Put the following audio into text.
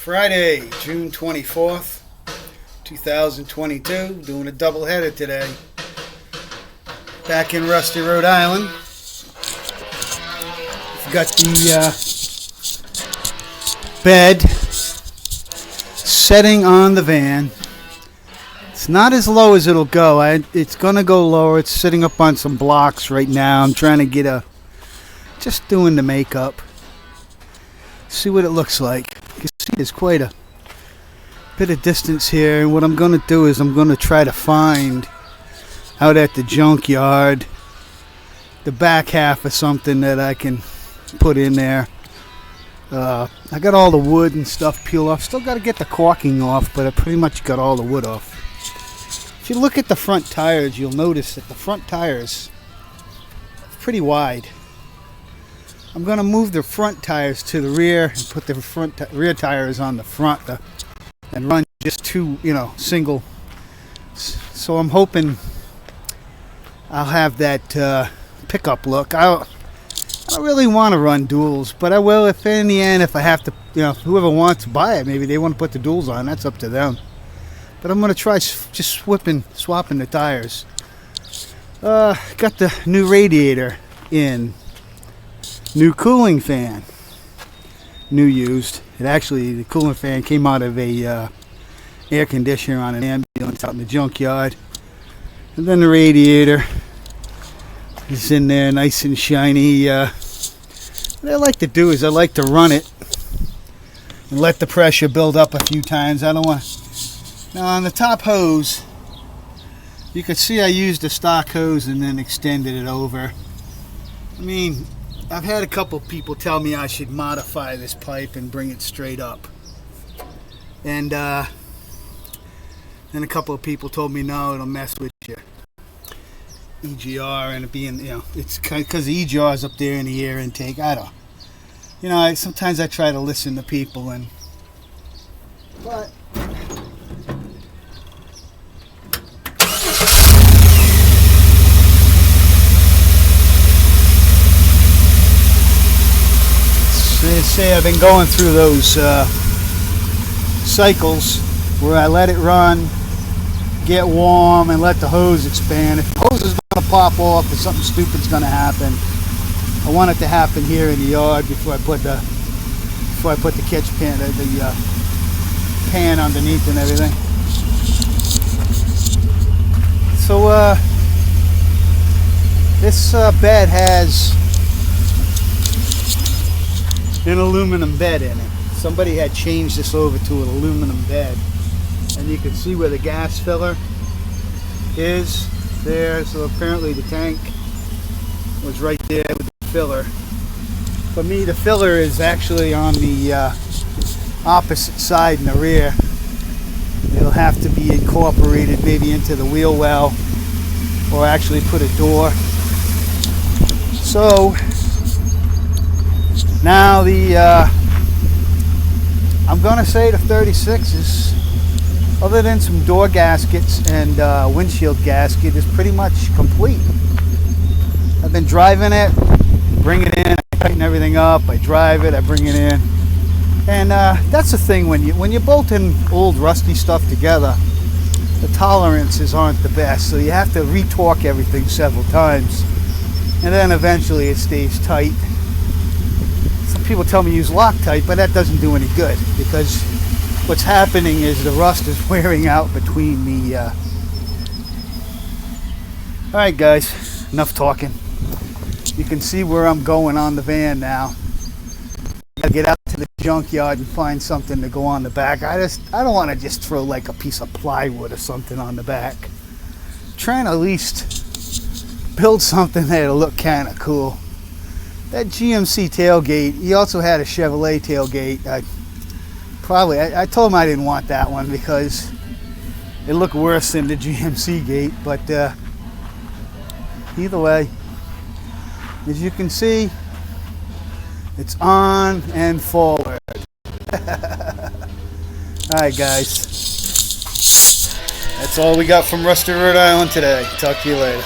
Friday, June 24th, 2022. Doing a double header today. Back in Rusty, Rhode Island. Got the bed setting on the van. It's not as low as it'll go. It's gonna go lower. It's sitting up on some blocks right now. I'm trying to get just doing the makeup. See what it looks like. You can see there's quite a bit of distance here, and what I'm gonna do is I'm gonna try to find out at the junkyard the back half of something that I can put in there. I got all the wood and stuff peeled off. Still got to get the caulking off, but I pretty much got all the wood off. If you look at the front tires, you'll notice that the front tires are pretty wide. I'm going to move the front tires to the rear and put the rear tires on the front and run just two, single. So I'm hoping I'll have that pickup look. I don't really want to run duals, but I will if in the end, if I have to, whoever wants to buy it, maybe they want to put the duals on, that's up to them. But I'm going to try just swapping the tires. Got the new radiator in. New cooling fan. New used. The cooling fan came out of a air conditioner on an ambulance out in the junkyard. And then the radiator is in there nice and shiny. What I like to do is I like to run it and let the pressure build up a few times. I don't want to. Now on the top hose, you can see I used the stock hose and then extended it over. I mean, I've had a couple people tell me I should modify this pipe and bring it straight up. And then a couple of people told me no, it'll mess with your EGR and it being, it's because the EGR is up there in the air intake. I don't. Sometimes I try to listen to people but they say I've been going through those cycles where I let it run, get warm, and let the hose expand. If the hose is going to pop off or something stupid's going to happen, I want it to happen here in the yard before I put the catch pan, the pan underneath and everything. So this bed has an aluminum bed in it. Somebody had changed this over to an aluminum bed, and you can see where the gas filler is there. So apparently the tank was right there with the filler. For me, the filler is actually on the opposite side in the rear. It'll have to be incorporated maybe into the wheel well, or actually put a door. So now I'm gonna say the 36 is, other than some door gaskets and windshield gasket, is pretty much complete. I've been driving it, bring it in, I tighten everything up, I drive it, I bring it in. And that's the thing, when you're bolting old rusty stuff together, the tolerances aren't the best, so you have to re-torque everything several times, and then eventually it stays tight. Some people tell me use Loctite, but that doesn't do any good, because what's happening is the rust is wearing out between the Alright guys, enough talking. You can see where I'm going on the van now. I gotta get out to the junkyard and find something to go on the back. I don't want to just throw like a piece of plywood or something on the back. I'm trying to at least build something that'll look kind of cool. That GMC tailgate, he also had a Chevrolet tailgate. I told him I didn't want that one because it looked worse than the GMC gate, but either way, as you can see, it's on and forward. Alright guys, that's all we got from Rusty, Rhode Island today. Talk to you later.